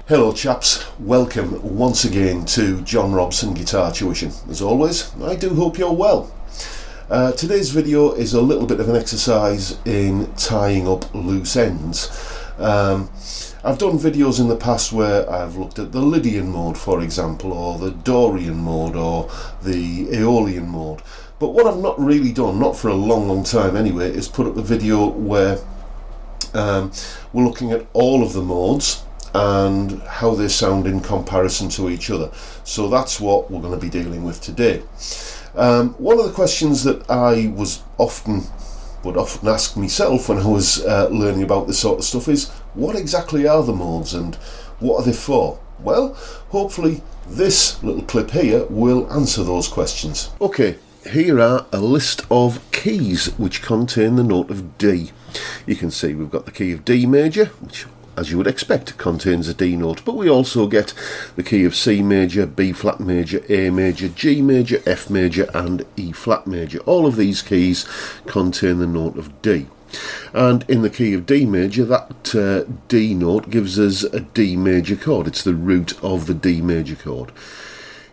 Hello chaps, welcome once again to John Robson Guitar Tuition. As always, I do hope you're well. Today's video is a little bit of an exercise in tying up loose ends. I've done videos in the past where I've looked at the Lydian mode, for example, or the Dorian mode, or the Aeolian mode. But what I've not really done, not for a long time anyway, is put up a video where we're looking at all of the modes and how they sound in comparison to each other. So that's what we're going to be dealing with today. One of the questions that I would often ask myself when I was learning about this sort of stuff is, what exactly are the modes and what are they for? Well, hopefully this little clip here will answer those questions. Okay, here are a list of keys which contain the note of D. You can see we've got the key of D major, which, as you would expect, contains a D note, but we also get the key of C major, B flat major, A major, G major, F major and E flat major. All of these keys contain the note of D. And in the key of D major, that D note gives us a D major chord. It's the root of the D major chord.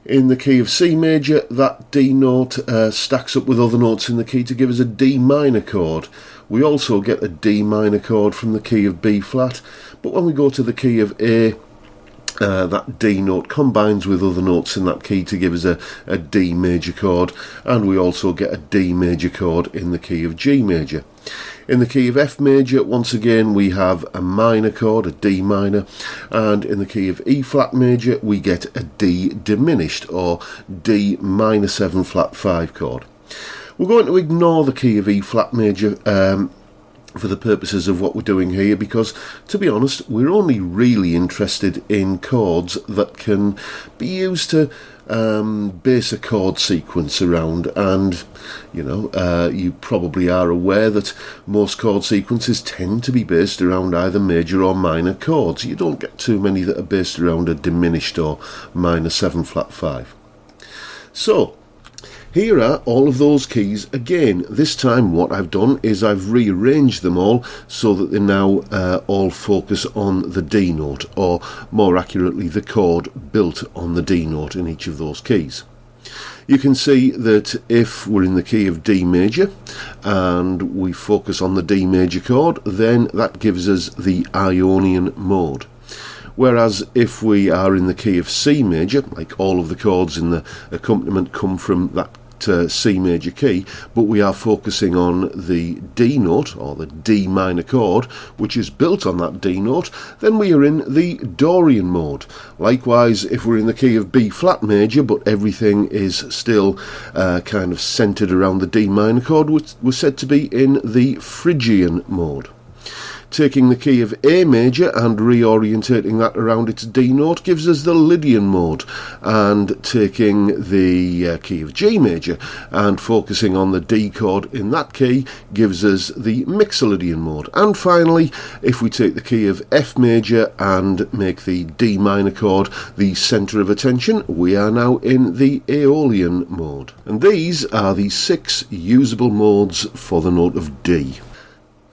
In the key of C major, that D note stacks up with other notes in the key to give us a D minor chord. We also get a D minor chord from the key of B flat, but when we go to the key of A, that D note combines with other notes in that key to give us a D major chord, and we also get a D major chord in the key of G major. In the key of F major, once again, we have a minor chord, a D minor, and in the key of E flat major, we get a D diminished, or D minor 7 flat 5 chord. We're going to ignore the key of E flat major for the purposes of what we're doing here, because, to be honest, we're only really interested in chords that can be used to base a chord sequence around. And you probably are aware that most chord sequences tend to be based around either major or minor chords. You don't get too many that are based around a diminished or minor 7 flat 5. So here are all of those keys again. This time what I've done is I've rearranged them all so that they now all focus on the D note, or more accurately the chord built on the D note in each of those keys. You can see that if we're in the key of D major and we focus on the D major chord, then that gives us the Ionian mode. Whereas if we are in the key of C major, like all of the chords in the accompaniment come from that C major key, but we are focusing on the D note, or the D minor chord, which is built on that D note, then we are in the Dorian mode. Likewise, if we're in the key of B flat major, but everything is still kind of centered around the D minor chord, we're said to be in the Phrygian mode. Taking the key of A major and reorientating that around its D note gives us the Lydian mode, and taking the key of G major and focusing on the D chord in that key gives us the Mixolydian mode. And finally, if we take the key of F major and make the D minor chord the centre of attention, we are now in the Aeolian mode. And these are the 6 usable modes for the note of D.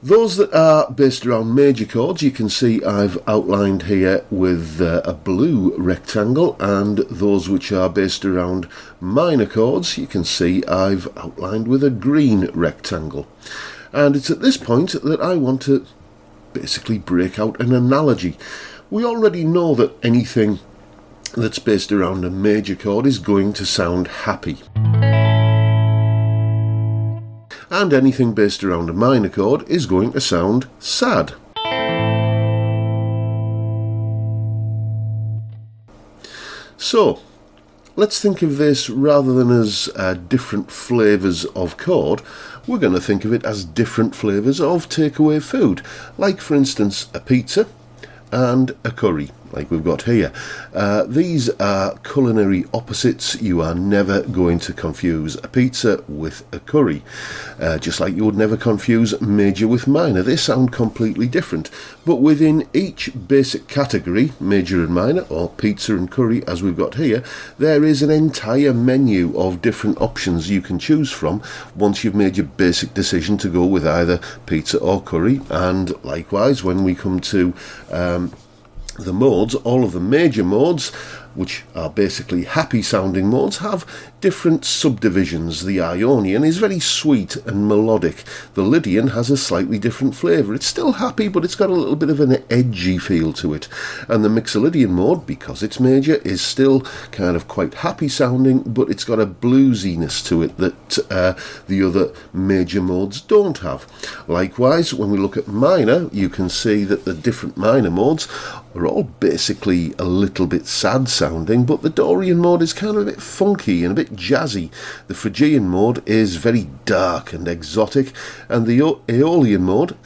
Those that are based around major chords, you can see I've outlined here with a blue rectangle, and those which are based around minor chords, you can see I've outlined with a green rectangle. And it's at this point that I want to basically break out an analogy. We already know that anything that's based around a major chord is going to sound happy. And anything based around a minor chord is going to sound sad. So let's think of this, rather than as different flavours of chord, we're going to think of it as different flavours of takeaway food. Like, for instance, a pizza and a curry, like we've got here. These are culinary opposites. You are never going to confuse a pizza with a curry, just like you would never confuse major with minor. They sound completely different, but within each basic category, major and minor, or pizza and curry as we've got here, there is an entire menu of different options you can choose from once you've made your basic decision to go with either pizza or curry. And likewise, when we come to The modes, all of the major modes, which are basically happy sounding modes, have different subdivisions. The Ionian is very sweet and melodic. The Lydian has a slightly different flavour. It's still happy, but it's got a little bit of an edgy feel to it. And the Mixolydian mode, because it's major, is still kind of quite happy sounding, but it's got a bluesiness to it that the other major modes don't have. Likewise, when we look at minor, you can see that the different minor modes are all basically a little bit sad sounding, but the Dorian mode is kind of a bit funky and a bit jazzy. The Phrygian mode is very dark and exotic, and the Aeolian mode,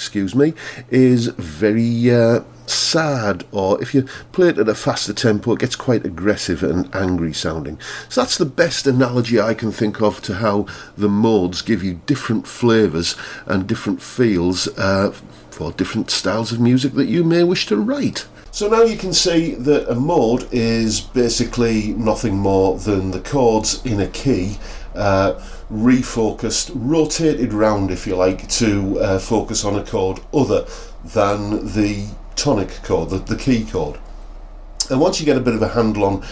is very sad, or if you play it at a faster tempo, it gets quite aggressive and angry sounding. So that's the best analogy I can think of to how the modes give you different flavours and different feels for different styles of music that you may wish to write. So now you can see that a mode is basically nothing more than the chords in a key refocused, rotated round, if you like, to focus on a chord other than the tonic chord, the key chord. And once you get a bit of a handle on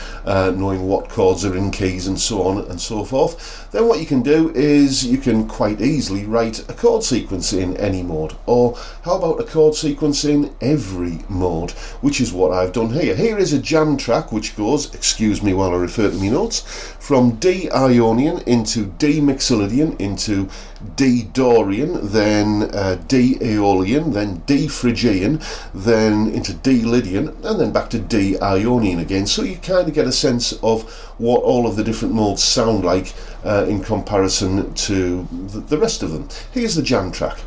knowing what chords are in keys and so on and so forth, then what you can do is you can quite easily write a chord sequence in any mode. Or how about a chord sequence in every mode, which is what I've done here. Here is a jam track which goes, excuse me while I refer to my notes, from D Ionian into D Mixolydian into D Dorian, then D Aeolian, then D Phrygian, then into D Lydian, and then back to D Ionian again. So you kind of get a sense of what all of the different modes sound like in comparison to the rest of them. Here's the jam track.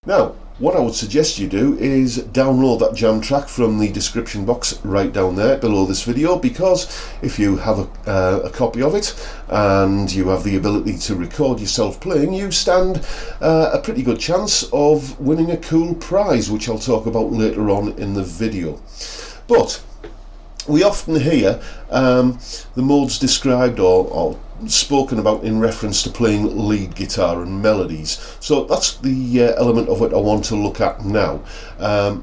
Now, what I would suggest you do is download that jam track from the description box right down there below this video, because if you have a copy of it and you have the ability to record yourself playing, you stand a pretty good chance of winning a cool prize, which I'll talk about later on in the video. But We often hear the modes described or spoken about in reference to playing lead guitar and melodies. So that's the element of it I want to look at now.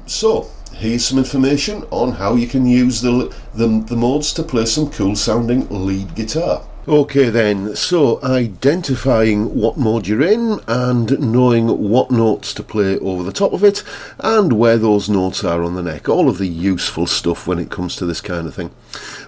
So here's some information on how you can use the modes to play some cool sounding lead guitar. Okay then, so identifying what mode you're in and knowing what notes to play over the top of it and where those notes are on the neck. All of the useful stuff when it comes to this kind of thing.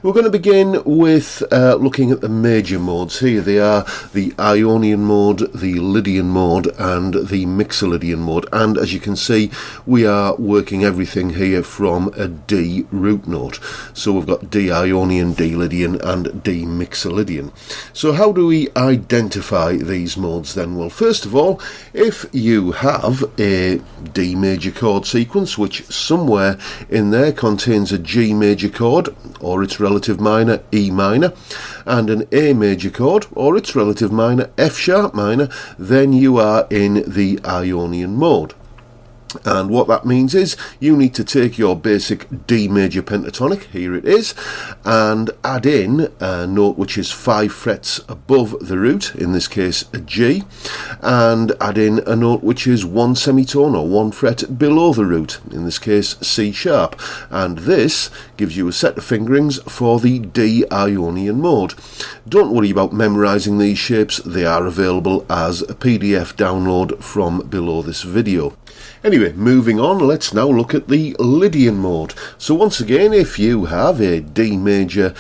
We're going to begin with looking at the major modes. Here they are: the Ionian mode, the Lydian mode and the Mixolydian mode. And as you can see, we are working everything here from a D root note. So we've got D Ionian, D Lydian and D Mixolydian. So how do we identify these modes then? Well, first of all, if you have a D major chord sequence which somewhere in there contains a G major chord or its relative minor E minor and an A major chord or its relative minor F sharp minor, then you are in the Ionian mode. And what that means is you need to take your basic D major pentatonic, here it is, and add in a note which is 5 frets above the root, in this case a G, and add in a note which is 1 semitone or 1 fret below the root, in this case C sharp, and this gives you a set of fingerings for the D Ionian mode. Don't worry about memorising these shapes, they are available as a PDF download from below this video. Anyway, moving on, let's now look at the Lydian mode. So once again, if you have a D major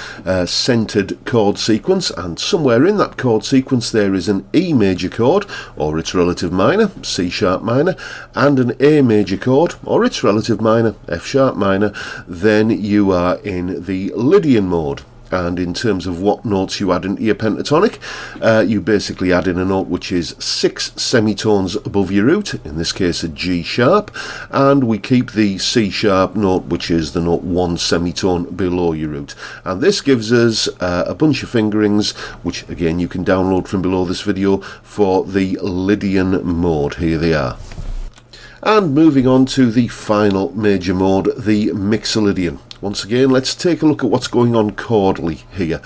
centered chord sequence and somewhere in that chord sequence there is an E major chord or its relative minor, C sharp minor, and an A major chord or its relative minor, F sharp minor, then you are in the Lydian mode. And in terms of what notes you add into your pentatonic, you basically add in a note which is 6 semitones above your root, in this case a G sharp, and we keep the C sharp note which is the note 1 semitone below your root. And this gives us a bunch of fingerings which again you can download from below this video for the Lydian mode. Here they are. And moving on to the final major mode, the Mixolydian. Once again, let's take a look at what's going on chordally here.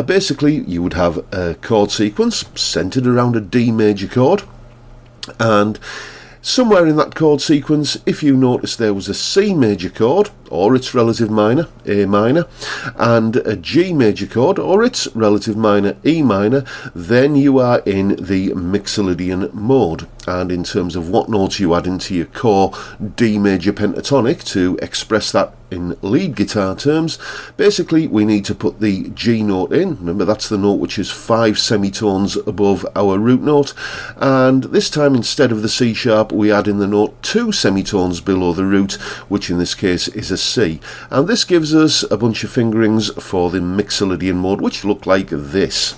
Basically, you would have a chord sequence centered around a D major chord, and somewhere in that chord sequence, if you notice there was a C major chord or its relative minor, A minor, and a G major chord or its relative minor, E minor, then you are in the Mixolydian mode. And in terms of what notes you add into your core D major pentatonic to express that in lead guitar terms, basically we need to put the G note in. Remember, that's the note which is 5 semitones above our root note, and this time instead of the C sharp we add in the note 2 semitones below the root, which in this case is a C, and this gives us a bunch of fingerings for the Mixolydian mode which look like this.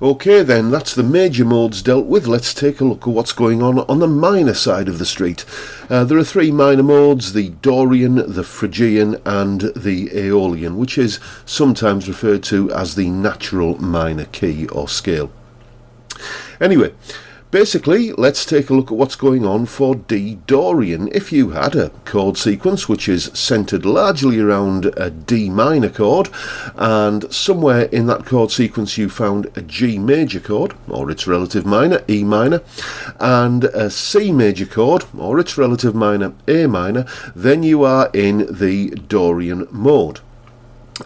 Okay then, that's the major modes dealt with. Let's take a look at what's going on the minor side of the street. There are 3 minor modes: the Dorian, the Phrygian and the Aeolian, which is sometimes referred to as the natural minor key or scale. Anyway, basically, let's take a look at what's going on for D Dorian. If you had a chord sequence which is centered largely around a D minor chord, and somewhere in that chord sequence you found a G major chord or its relative minor, E minor, and a C major chord or its relative minor, A minor, then you are in the Dorian mode.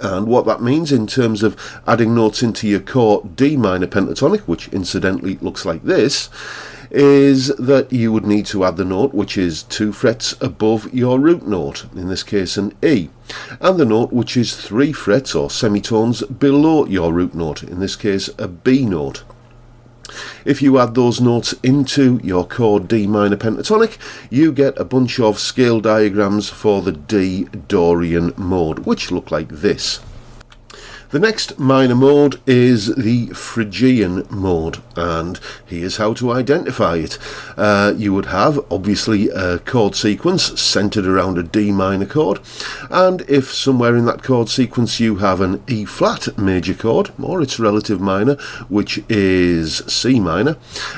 And what that means in terms of adding notes into your core D minor pentatonic, which incidentally looks like this, is that you would need to add the note which is 2 frets above your root note, in this case an E, and the note which is 3 frets or semitones below your root note, in this case a B note. If you add those notes into your chord D minor pentatonic, you get a bunch of scale diagrams for the D Dorian mode, which look like this. The next minor mode is the Phrygian mode, and here's how to identify it. You would have, obviously, a chord sequence centered around a D minor chord, and if somewhere in that chord sequence you have an E flat major chord, or its relative minor, which is C minor,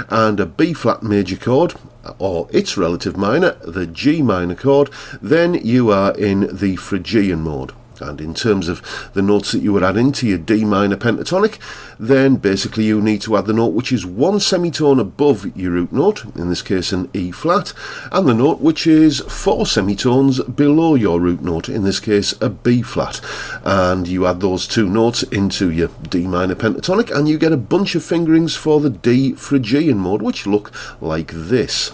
and a B flat major chord, or its relative minor, the G minor chord, then you are in the Phrygian mode. And in terms of the notes that you would add into your D minor pentatonic, then basically you need to add the note which is one semitone above your root note, in this case an E flat, and the note which is 4 semitones below your root note, in this case a B flat. And you add those two notes into your D minor pentatonic and you get a bunch of fingerings for the D Phrygian mode, which look like this.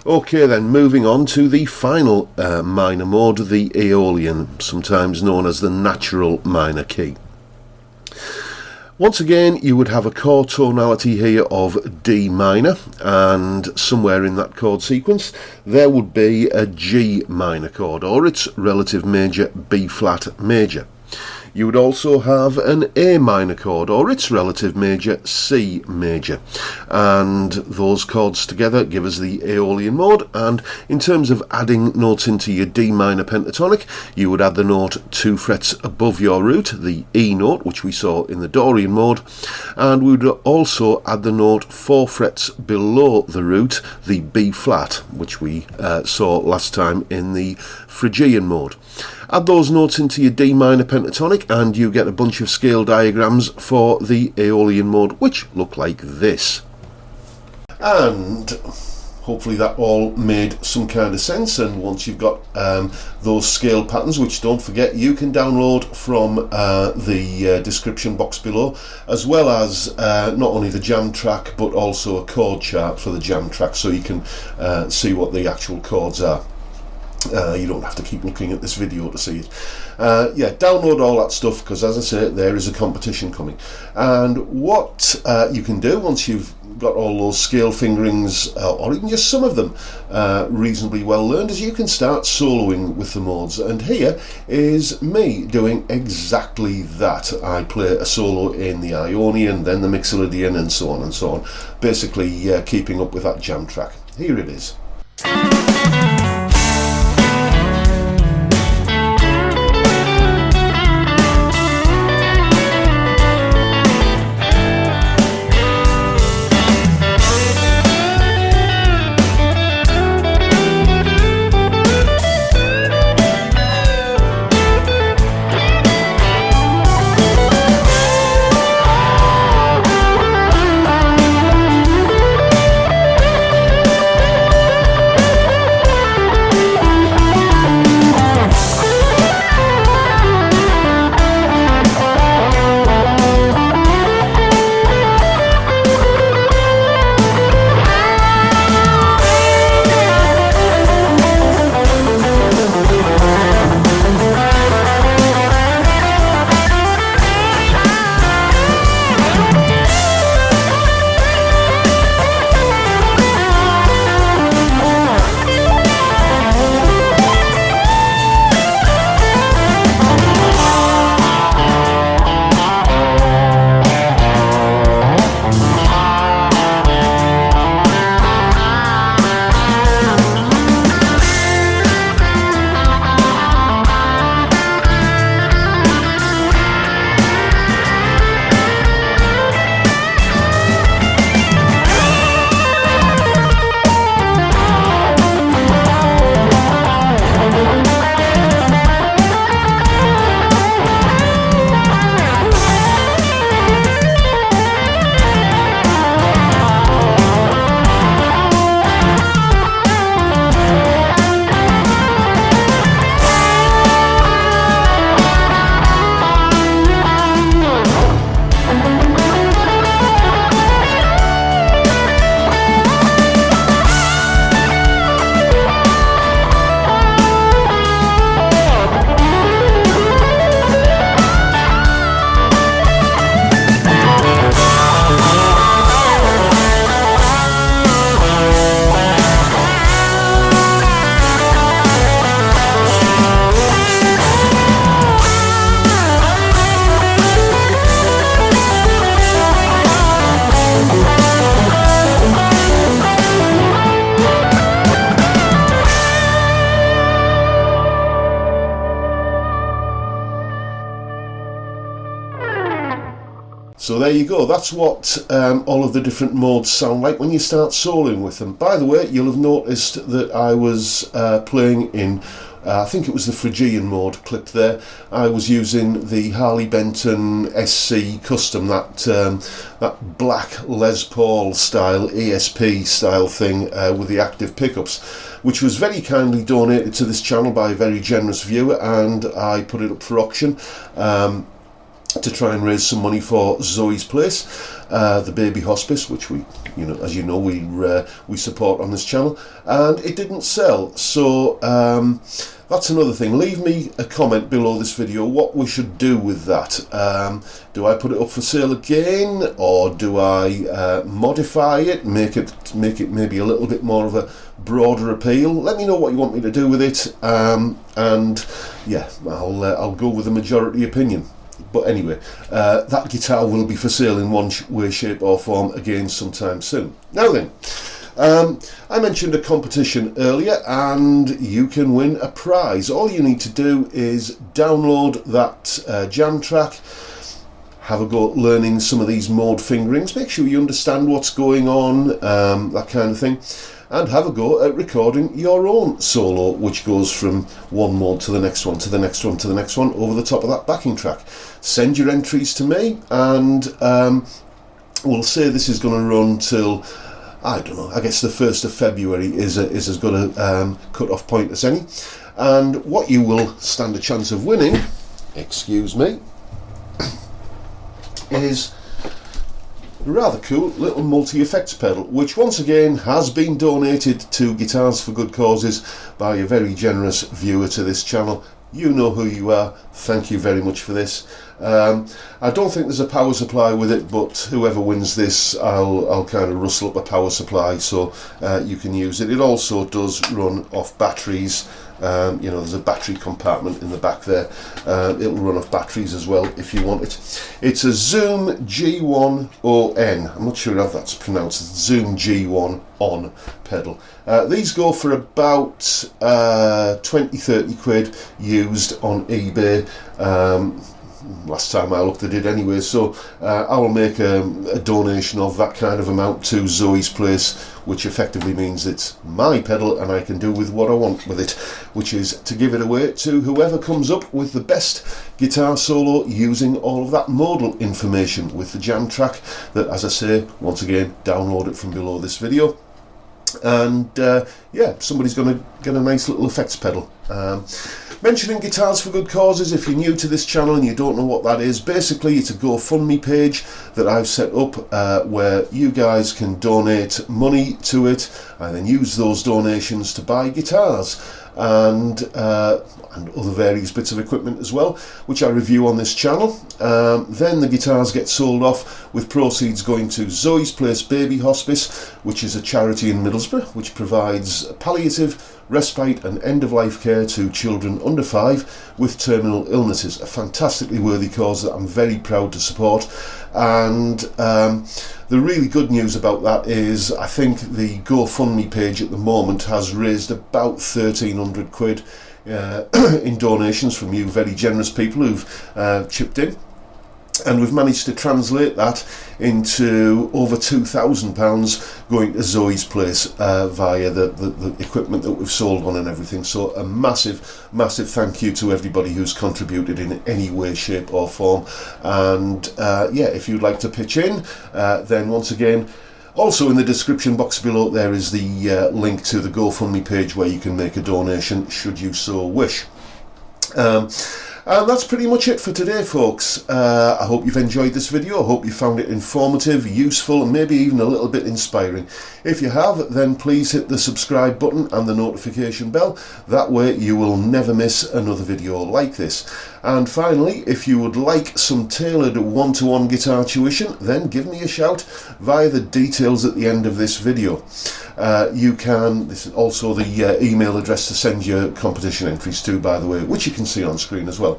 Okay, then moving on to the final minor mode, the Aeolian, sometimes known as the natural minor key. Once again, you would have a chord tonality here of D minor, and somewhere in that chord sequence there would be a G minor chord, or its relative major, B flat major. You would also have an A minor chord, or its relative major, C major, and those chords together give us the Aeolian mode. And in terms of adding notes into your D minor pentatonic, you would add the note 2 frets above your root, the E note, which we saw in the Dorian mode, and we would also add the note 4 frets below the root, the B flat, which we saw last time in the Phrygian mode. Add those notes into your D minor pentatonic and you get a bunch of scale diagrams for the Aeolian mode, which look like this. And hopefully that all made some kind of sense, and once you've got those scale patterns, which don't forget you can download from the description box below, as well as not only the jam track but also a chord chart for the jam track, so you can see what the actual chords are. You don't have to keep looking at this video to see it. Yeah, download all that stuff, because as I say, there is a competition coming. And what you can do once you've got all those scale fingerings, or even just some of them, reasonably well learned, is you can start soloing with the modes. And here is me doing exactly that. I play a solo in the Ionian, then the Mixolydian, and so on and so on, basically keeping up with that jam track. Here it is. So there you go, that's what all of the different modes sound like when you start soloing with them. By the way, you'll have noticed that I was playing in I think it was the Phrygian mode clipped there. I was using the Harley Benton SC Custom, that black Les Paul style, ESP style thing with the active pickups, which was very kindly donated to this channel by a very generous viewer, and I put it up for auction to try and raise some money for Zoe's Place, the baby hospice, which we, as you know, we support on this channel, and it didn't sell. So that's another thing. Leave me a comment below this video what we should do with that. Do I put it up for sale again, or do I modify it, make it maybe a little bit more of a broader appeal? Let me know what you want me to do with it, and yeah, I'll go with the majority opinion. But anyway, that guitar will be for sale in one way, shape or form again sometime soon. Now then, I mentioned a competition earlier, and you can win a prize. All you need to do is download that jam track, have a go at learning some of these mode fingerings, make sure you understand what's going on, that kind of thing, and have a go at recording your own solo, which goes from one mode to the next one, to the next one, to the next one, over the top of that backing track. Send your entries to me, and we'll say this is going to run till, I don't know, I guess the 1st of February is as good a cut-off point as any. And what you will stand a chance of winning, excuse me, is a rather cool little multi-effects pedal, which once again has been donated to Guitars for Good Causes by a very generous viewer to this channel. You know who you are. Thank you very much for this. I don't think there's a power supply with it, but whoever wins this, I'll kind of rustle up a power supply so you can use it. It also does run off batteries. There's a battery compartment in the back there. It'll run off batteries as well if you want it. It's a Zoom G1ON. I'm not sure how that's pronounced. It's Zoom G1 on pedal. These go for about 20-30 quid used on eBay. Last time I looked at it anyway, so I will make a donation of that kind of amount to Zoe's Place, which effectively means it's my pedal and I can do with what I want with it, which is to give it away to whoever comes up with the best guitar solo using all of that modal information with the jam track that, as I say, once again, download it from below this video. And yeah, somebody's going to get a nice little effects pedal. Mentioning Guitars for Good Causes, if you're new to this channel and you don't know what that is, basically it's a GoFundMe page that I've set up where you guys can donate money to it and then use those donations to buy guitars and other various bits of equipment as well, which I review on this channel. Then the guitars get sold off with proceeds going to Zoe's Place Baby Hospice, which is a charity in Middlesbrough which provides palliative, respite and end-of-life care to children under 5 with terminal illnesses. A fantastically worthy cause that I'm very proud to support. And the really good news about that is I think the GoFundMe page at the moment has raised about 1,300 quid in donations from you very generous people who've chipped in, and we've managed to translate that into over £2,000 going to Zoe's Place via the equipment that we've sold on and everything. So a massive thank you to everybody who's contributed in any way, shape or form. And yeah, if you'd like to pitch in, then once again, also in the description box below there is the link to the GoFundMe page where you can make a donation should you so wish. And that's pretty much it for today, folks. I hope you've enjoyed this video. I hope you found it informative, useful, and maybe even a little bit inspiring. If you have, then please hit the subscribe button and the notification bell. That way you will never miss another video like this. And finally, if you would like some tailored one-to-one guitar tuition, then give me a shout via the details at the end of this video. This is also the email address to send your competition entries to, by the way, which you can see on screen as well.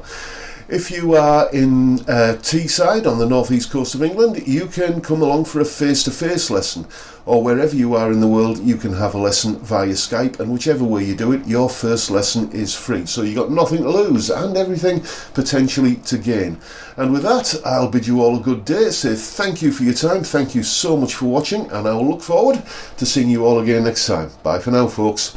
If you are in Teesside on the northeast coast of England, you can come along for a face-to-face lesson, or wherever you are in the world you can have a lesson via Skype, and whichever way you do it, your first lesson is free. So you've got nothing to lose and everything potentially to gain. And with that, I'll bid you all a good day, say thank you for your time, thank you so much for watching, and I will look forward to seeing you all again next time. Bye for now, folks.